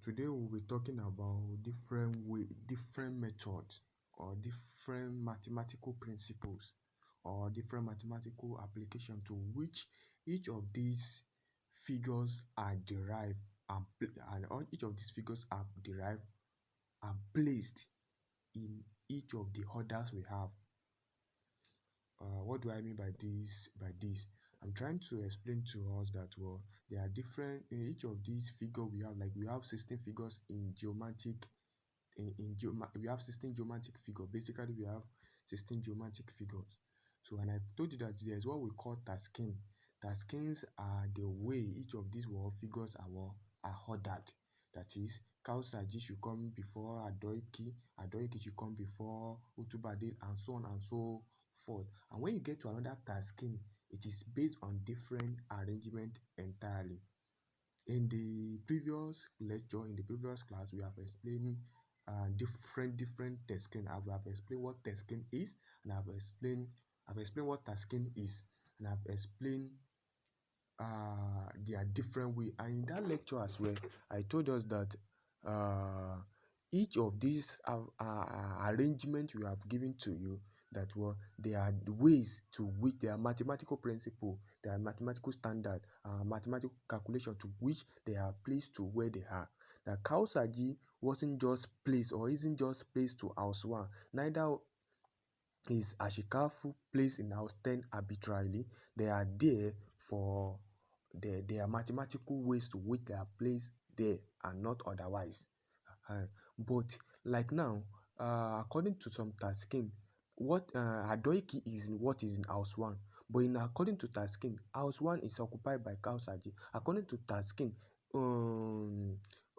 Today we'll be talking about different methods or different mathematical principles or different mathematical application to which each of these figures are derived and each of these figures are derived and placed in each of the orders we have. What do I mean by this? I'm trying to explain to us that there are different in each of these figures we have. Like we have 16 figures in Geomantic. We have 16 Geomantic figures. Basically, we have 16 Geomantic figures. So, and I've told you that there's what we call tasken. Taskens are the way each of these figures are ordered. That is, kaosaji should come before Adoiki, Adoiki should come before Utubade, and so on and so forth. And when you get to another tasking, it is based on different arrangement entirely. In the previous lecture, in the previous class, we have explained different tasking. I have explained what tasking is, and I've explained what tasking is, and I've explained there are different way. And in that lecture as well, I told us that each of these arrangement we have given to you, that they are the ways to which they are mathematical principle, they are mathematical standard, mathematical calculation to which they are placed to where they are. The kaosaji wasn't just placed or isn't just placed to house 1, neither is ashikafu placed in house 10 arbitrarily. They are there for there are mathematical ways to which they are placed there and not otherwise. But like now, according to some tasking, what Adoiki is in what is in house 1. But according to tasking, house 1 is occupied by kaosaji. According to tasking,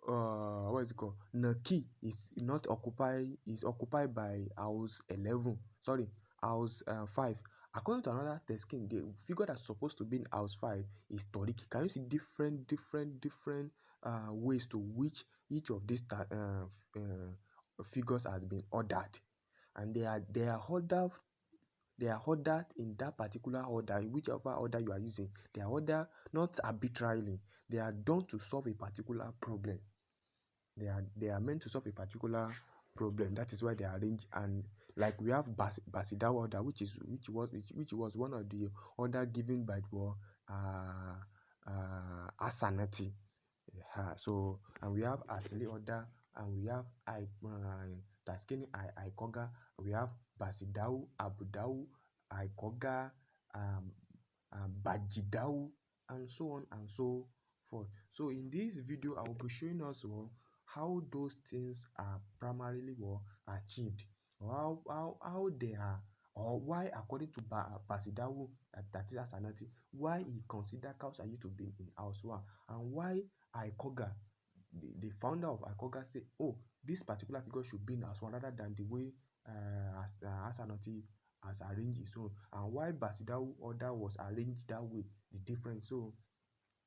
what is it called? Naki is not occupied, is occupied by house 11. Sorry, house 5. According to another tasking, the figure that's supposed to be in house 5 is Toriki. Can you see different ways to which each of these figures has been ordered, and they are ordered in that particular order, in whichever order you are using. They are ordered not arbitrarily. They are done to solve a particular problem. They are meant to solve a particular problem. That is why they are arranged. And like we have Basidaw order, which was one of the order given by Zanati. So, and we have Asli order, and we have Taskeen Ikoga, we have Basidau, Abudau, Ikoga, Bajidau, and so on and so forth. So in this video, I will be showing us how those things are primarily achieved, or how they are, or why, according to Basidawu, that is Asanati, why he considered kaosaji to be in house 1, and why Ikoga, the founder of Ikoga, say, oh, this particular figure should be in house 1 rather than the way Asanati has arranged his own, and why Basidawu order was arranged that way, the difference. So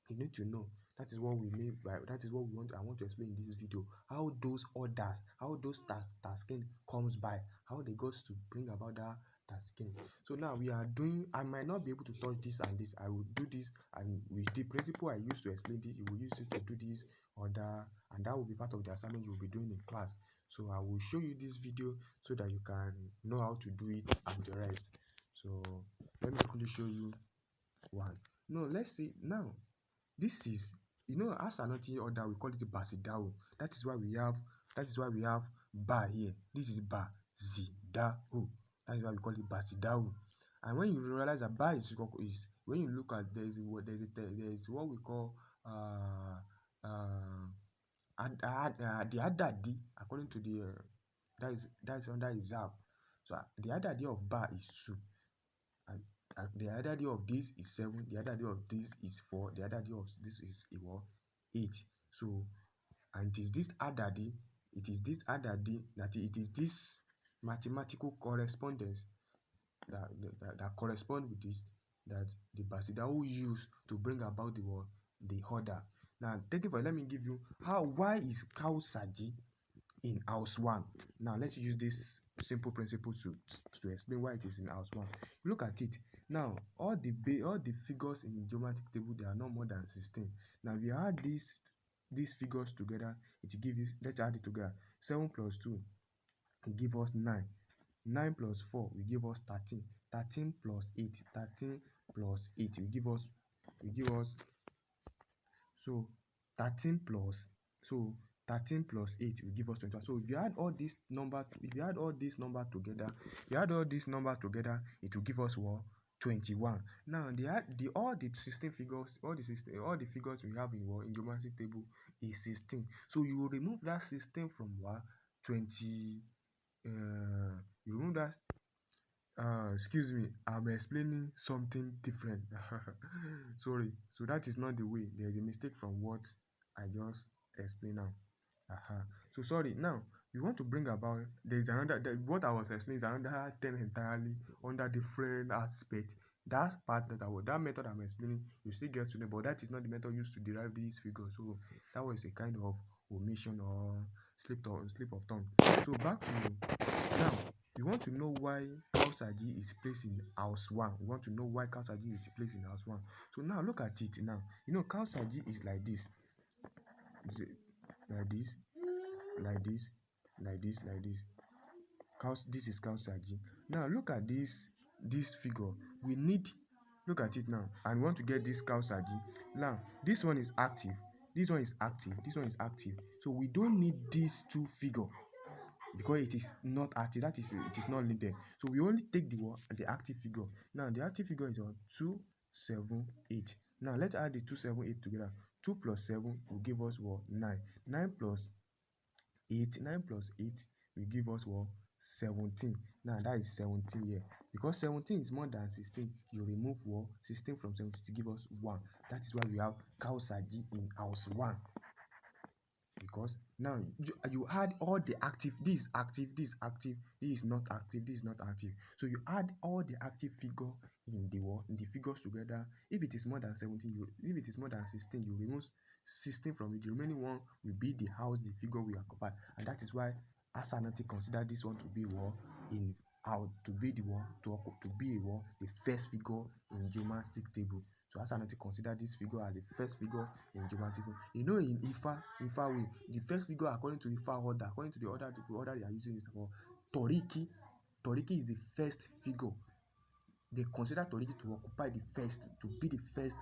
you need to know. That is what we mean by, that is what I want to explain in this video. How those orders, how those tasking comes by, how they got to bring about that tasking. So now we are doing, I might not be able to touch this and this. I will do this, and with the principle I used to explain this, you will use it to do this order, and that will be part of the assignment you will be doing in class. So I will show you this video so that you can know how to do it and the rest. So let me quickly show you one. No, let's see now. This is, as another order, we call it Basidao. That is why we have ba here. This is ba zidao. That is why we call it Basidao. And when you realize that ba is when you look at, there is what we call the adadi, according to the that is under Izab. So the adadi of ba is 2. And the other day of this is 7, the other day of this is 4, the other day of this is 8. So, and it is this adadi, that it is this mathematical correspondence that correspond with this, that the Basidawu use to bring about the order. Now, let me give you why is kaosaji in house 1. Now let's use this simple principle to explain why it is in house 1. Look at it. Now all the figures in the geometric table, they are not more than 16. Now if you add this these figures together, it will give you, let's add it together. 7 plus 2 will give us 9. 9 plus 4 will give us 13. 13 plus 8. 13 plus 8 will give us so 13 plus so 13 plus 8 will give us 21. So if you add all this number, together, it will give us what? 21. Now all the 16 figures, all the figures we have in what in Geomancy table is 16. So you will remove that 16 from what? 20. You remove that. Excuse me, I'm explaining something different. Sorry. So that is not the way. There is a mistake from what I just explained now. So sorry. Now we want to bring about, there is another, what I was explaining is another thing entirely under different aspect. That method I'm explaining, you still get to know, but that is not the method used to derive these figures. So that was a kind of omission or slip of tongue. So back to now. We want to know why kaosaji is placed in house 1. We want to know why kaosaji is placed in house 1. So now look at it now. You know, kaosaji is like this. Like this. Like this. Like this. Like this. This is kaosaji. Now look at this figure. We need, look at it now. And we want to get this kaosaji. Now, this one is active. This one is active. This one is active. So we don't need these two figures, because it is not active, that is, it is not needed. So we only take the active figure. Now the active figure is 2, 7, 8. Now let's add the 2, 7, 8 together. 2 plus 7 will give us what? 9. 9 plus 8. 9 plus 8 will give us what? 17. Now that is 17 here. Because 17 is more than 16, you remove what? 16 from 17 to give us 1. That is why we have kaosaji in house 1. Because now you add all the active, this is active, this is active, this is not active, this is not active. So you add all the active figure in the figures together. If it is more than 17, if it is more than 16, you remove 16 from it. The remaining one will be the house, the figure we occupy. And that is why Zanati consider this one to be the first figure in Geomantic table. So Zanati consider this figure as the first figure in Geomantic table. You know, in Ifa way, the first figure according to Ifa order, according to the order they are using is for Toriki. Toriki is the first figure. They consider Toriki to occupy to be the first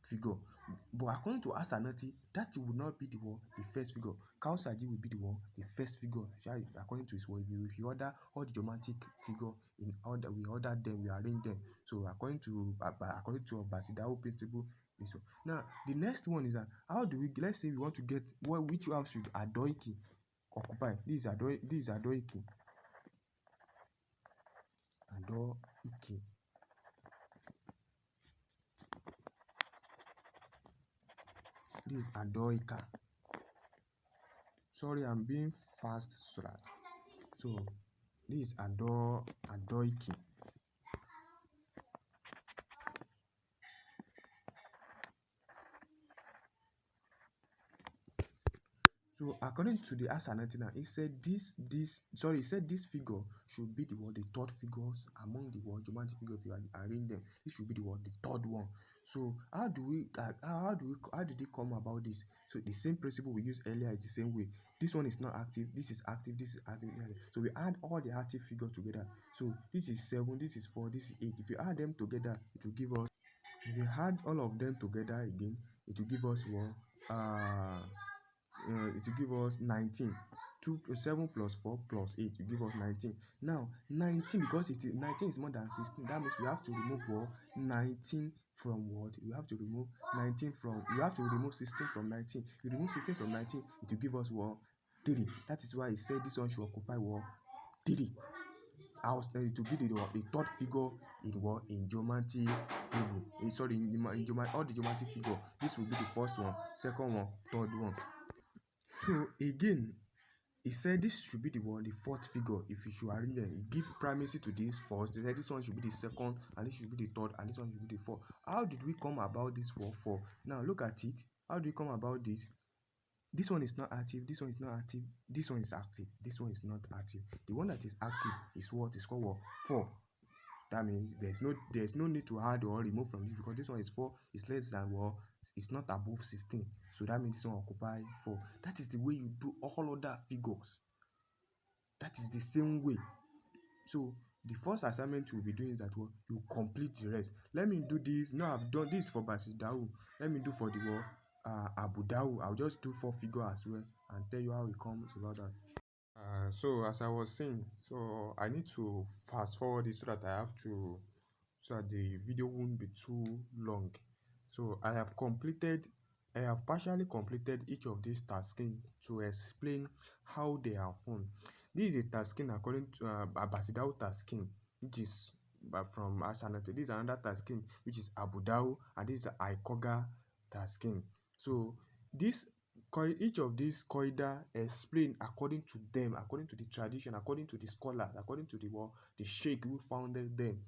figure. But according to Zanati, that would not be the first figure. Kaosaji will be the first figure. According to his word, if you order all the Geomantic figure in order, we order them, we arrange them. So according to Basidawo principle. So now the next one is that how do we, let's say we want to get which house should Adoiki occupy. This is Adoiki. Adoiki. This is Adoika. Sorry, I'm being fast so that. So this is Adoiki. So according to the Zanati, he said this figure should be the third figures among the Geomantic figure. If you arrange them, it should be the third one. So how did it come about this? So the same principle we used earlier is the same way. This one is not active, this is active, this is active. So we add all the active figures together. So this is 7, this is 4, this is 8. If you add them together, it will give us. If you add all of them together again, it will give us it will give us 19. 7 plus 4 plus 8 will give us 19. Now 19, because 19 is more than 16, that means we have to remove 19 from what? We have to remove 19 from, you have to remove 16 from 19. You remove 16 from 19, it will give us 3. That is why he said this one should occupy 3. House, it will be the third figure in Geomantic table. Sorry, in all the Geomantic figure. This will be the first one, second one, third one. So again, he said this should be the fourth figure. If you should arrange them, he give primacy to this first. They said this one should be the second, and this should be the third, and this one should be the fourth. How did we come about this 4? Now look at it. How do we come about this? This one is not active, this one is not active, this one is active, this one is not active. The one that is active is what is called 4. That means there's no need to add or remove from this, because this one is 4, is less than, well, it's not above 16. So that means this one occupy 4. That is the way you do all other figures. That is the same way. So the first assignment you will be doing is that, well, you complete the rest. Let me do this. No, I've done this for Basidawu. Let me do for the, well, Abudawu. I'll just do 4 figure as well and tell you how it comes about that. So as I was saying, so I need to fast forward it so that so that the video won't be too long. So I have partially completed each of these tasking to explain how they are formed. This is a tasking according to Basidawu tasking, which is from Zanati. This is another tasking which is Abudawu, and this is Ikoga tasking. So this each of these koida explain according to them, according to the tradition, according to the scholars, according to the sheikh who founded them.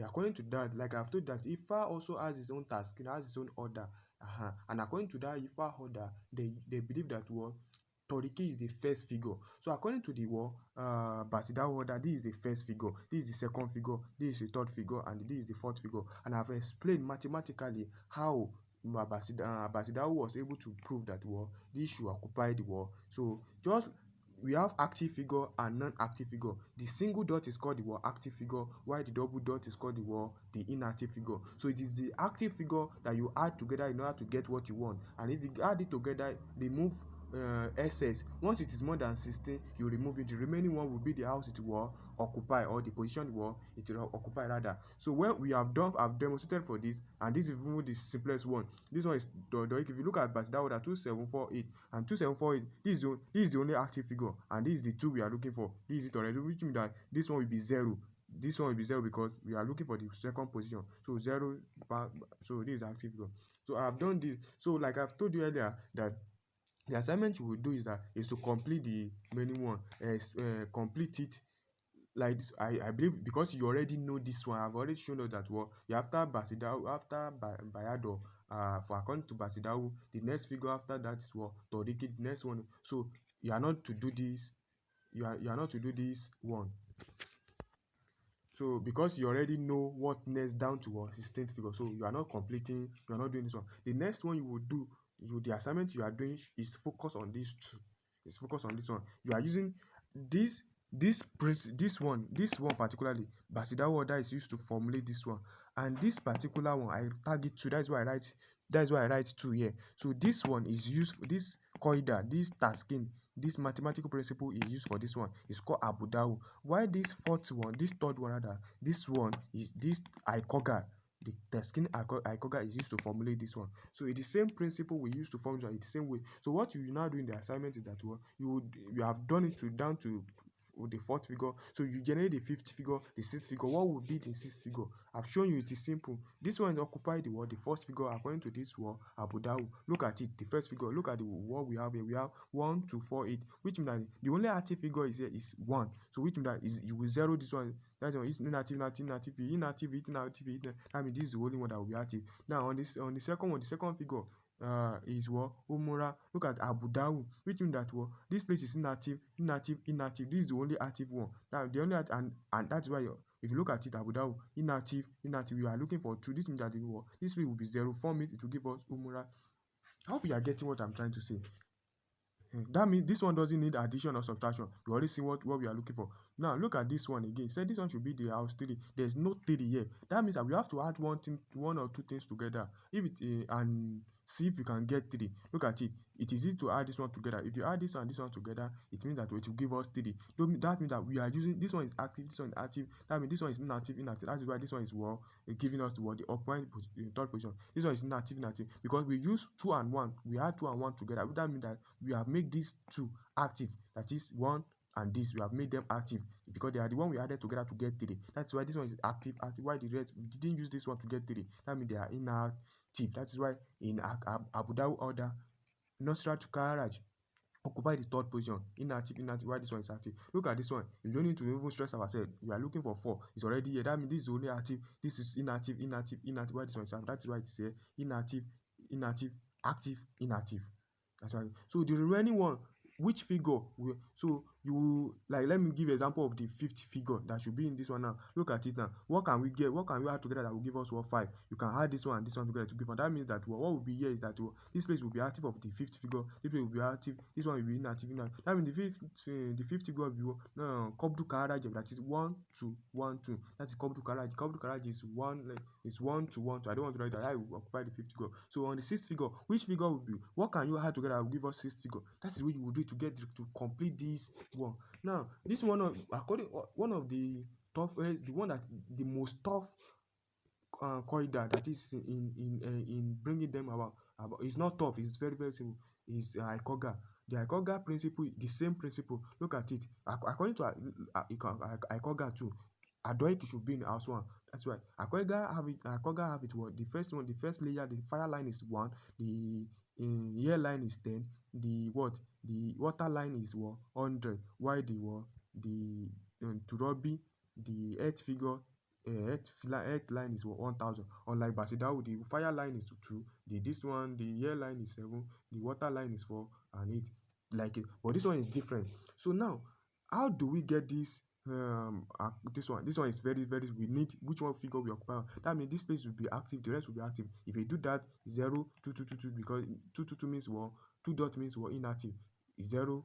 According to that, like I've told that Ifa also has his own task, has his own order. And according to that Ifa order, they believe that Toriki is the first figure. So according to the Basida order, this is the first figure, this is the second figure, this is the third figure, and this is the fourth figure. And I've explained mathematically how Basida was able to prove that this should occupy the wall. So just we have active figure and non-active figure. The single dot is called the active figure, while the double dot is called the inactive figure. So it is the active figure that you add together in order to get what you want. And if you add it together, they move excess. Once it is more than 16, you remove it. The remaining one will be the house it will occupy, or the position it will occupy rather. So when we have demonstrated for this, and this is even the simplest one. This one is Adoiki. If you look at that order 2748 and 2748, this is the only active figure, and this is the 2 we are looking for. This is it already, which means that this one will be 0. This one will be 0 because we are looking for the second position. So 0, so this is the active figure. So I have done this. So like I've told you earlier, that the assignment you will do is to complete the remaining one, complete it like this. I believe because you already know this one, I've already shown us that you after Bayado, for according to Basidawu, the next figure after that is Toriki, the next one. So you are not to do this, you are not to do this one. So because you already know what next down to 16th figure, so you are not completing, you are not doing this one. The next one you will do, the assignment you are doing is focus on these 2. It's focus on this one. You are using this one particularly. Basidawu order is used to formulate this one, and this particular one I target 2. That's why I write 2 here. So this one is used for this koida, this tasking. This mathematical principle is used for this one. It's called Abudawu. Why this third one rather, this one is this Ikoga. The Taskeen Ikoga is used to formulate this one. So it's the same principle we used to formulate, it's the same way. So what you now do in the assignment is that you have done it down to the 4th figure. So you generate the 5th figure, the 6th figure. What would be the 6th figure? I've shown you it is simple. This one occupy the 1st figure according to this Abudawu. Look at it, the first figure. Look at what we have here. We have 1, 2, 4, 8, which means that the only active figure is here is 1. So which means that you will 0 this one. That one is inactive. That means this is the only one that will be active. Now on the second one, the second figure is Umura. Look at Abudawu, which means that this place is inactive. This is the only active one. Now the only and that's why if you look at it, Abudawu, inactive. You are looking for 2. This means that this place will be 0. Form it will give us Umura. I hope you are getting what I'm trying to say. That means this one doesn't need addition or subtraction. You already see what we are looking for. Now look at this one again. Say this one should be the house 3. There's no 3 here. That means that we have to add one or two things together. If it and see if you can get 3. Look at it. It is easy to add this one together. If you add this and this one together, it means that it will give us 3. That means that we are using this one is active, this one is active. That means this one is inactive. That is why this one is giving us the occupying third position. This one is inactive. Because we use 2 and 1. We add 2 and 1 together. That means that we have made these 2 active. That is 1 and this, we have made them active because they are the one we added together to get 3. That's why this one is active. Why the rest we didn't use this one to get 3? That means they are inactive. That is why in Abudawu order, Nusrat to Karaj occupy the 3rd position. Inactive. Why this one is active? Look at this one. You don't need to even stress ourselves. We are looking for 4. It's already here. That means this is only active. This is inactive. Why this one is active? That's why it's here. Inactive, active, inactive. That's why. So the remaining one, which figure? So you like, let me give example of the fifth figure that should be in this one now. Look at it now. What can we get? What can we add together that will give us what 5? You can add this one and this one together to give us. That means that what will be here is that this place will be active of the fifth figure. This place will be active. This one will be inactive. That means the fifth figure will be Kobdu Karaji. That is 1 2 1 2. That is Kobdu Karaji. Kobdu Karaji is 1 to 1 2. I don't want to write that. I will occupy the fifth figure. So on the sixth figure, which figure will be? What can you add together that will give us sixth figure? That is what you will do to get to complete this one. Now, this one one of the toughest, the one that the most tough corridor that is in bringing them about. It's not tough. It's very very simple. Is Ikoga. The Ikoga principle, the same principle. Look at it. According to Ikoga too, Adoiki should be in house 1. That's why Ikoga have it. What the first one, the first layer, the fire line is 1. The air line is 10. The water line is 100. Why the Turobi, the earth figure, earth line is 1000. Unlike Basidawu, the fire line is 2. This one, the air line is 7. The water line is 4 and 8. Like it, but this one is different. So now, how do we get this? This one is very very. We need which one figure we occupy. That means this place will be active. The rest will be active. If you do that, 0 2 2 2 2, because 2 2 2 means 2 dot means inactive. 0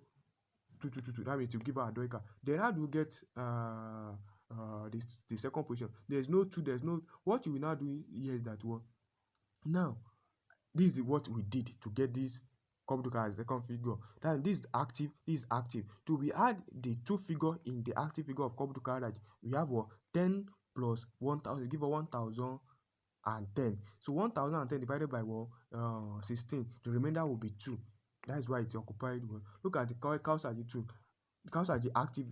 2 2 2 2. That means to give our Adoika. Then how do we get the second position? There's no 2. There's no. What you will now do here is that now this is what we did to get this Kobduka as second figure. Then this is active. This is active. To we add the 2 figure in the active figure of Kobduka, we have 10 plus 1000 give us 1010. So 1010 divided by 16. The remainder will be 2. That's why it's occupied. Look at the kaosaji too. Kaosaji active.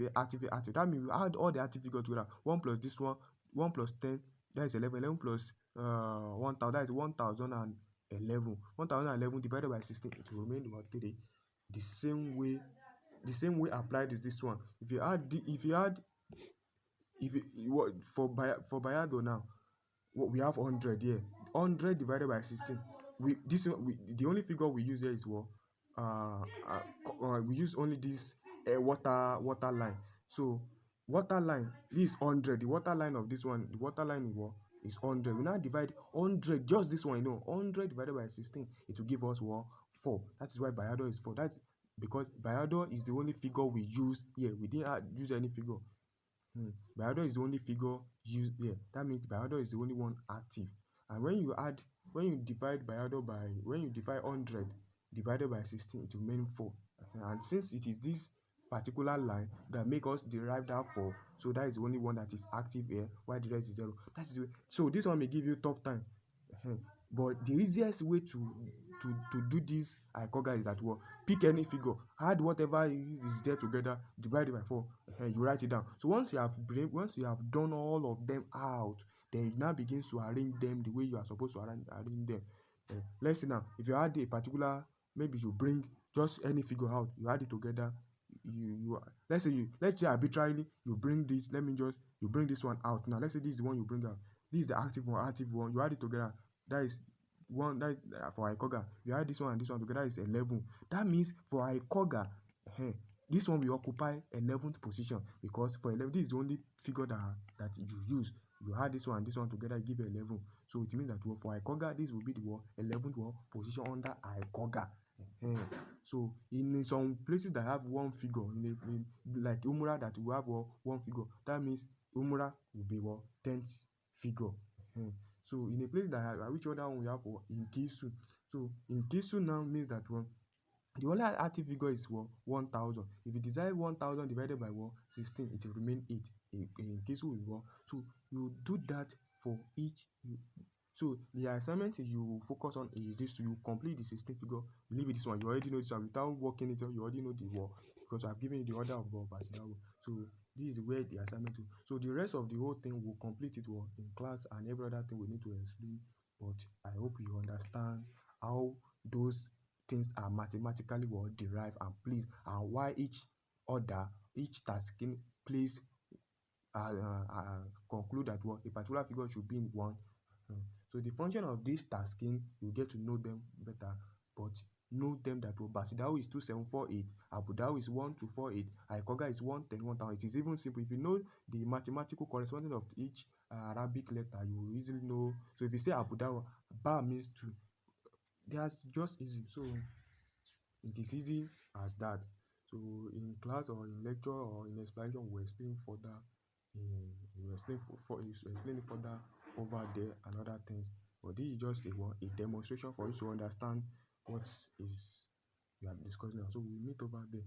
That means we add all the active figures together. 1 plus this one, 1 plus 10, that is 11. 11 plus 1000, that is 1011. 1011 divided by 16, it will remain 3. The same way applied is this one. For Bayado now, we have 100 here. 100 divided by 16. The only figure we use here is we use only this water line. So water line, this is 100. The water line of this one, the water line is 100. We now divide 100, just this one, 100 divided by 16, it will give us 4. That is why Bayado is 4. That's because Bayado is the only figure we use here. We didn't use any figure. Bayado is the only figure used here. That means Bayado is the only one active. And when you divide 100 divided by 16, it will remain 4. And since it is this particular line that make us derive that 4, so that is the only one that is active here, while the rest is 0. So this one may give you tough time. But the easiest way to do this Ikoga is that pick any figure, add whatever is there together, divide it by 4, you write it down. So once you have done all of them out, then it now begins to arrange them the way you are supposed to arrange them. Let's see now, if you add a particular, maybe you bring just any figure out, you add it together. Let's say arbitrarily you bring this. You bring this one out. Now let's say this is the one you bring out. This is the active one. You add it together. That is one. That for Ikoga. You add this one and this one together is 11. That means for Ikoga, this one will occupy 11th position, because for 11, this is the only figure that you use. You add this one and this one together, give 11. So it means that for Ikoga, this will be the 11th position under Ikoga. So in some places that have one figure, like Umura that will have one figure, that means Umura will be 10th figure. So in a place that have which other one we have in Kisu. So in Kisu now means that the only active figure is 1000. If you decide 1000 divided by 16, it will remain 8. In Kisu will so you do that for each. So the assignment you focus on is this: you complete the 16 figure. Believe it, this one you already know this one without working it out. You already know the because I've given you the order of Basidawu. So this is where the assignment is. So the rest of the whole thing will complete it in class, and every other thing we need to explain. But I hope you understand how those things are mathematically derived and placed, and why each tasking place conclude that a particular figure should be in 1. So the function of this tasking, you get to know them better, but know them that Basidawu is 2748, Abudawu is 1248, Aikoga is 110. It is even simple. If you know the mathematical corresponding of each Arabic letter, you will easily know. So if you say Abudawu, Ba means 2. That's just easy. So it is easy as that. So in class or in lecture or in explanation, we'll explain further. We'll explain explain it further over there and other things. But this is just a demonstration for you to understand what is we are discussing now. So we'll meet over there.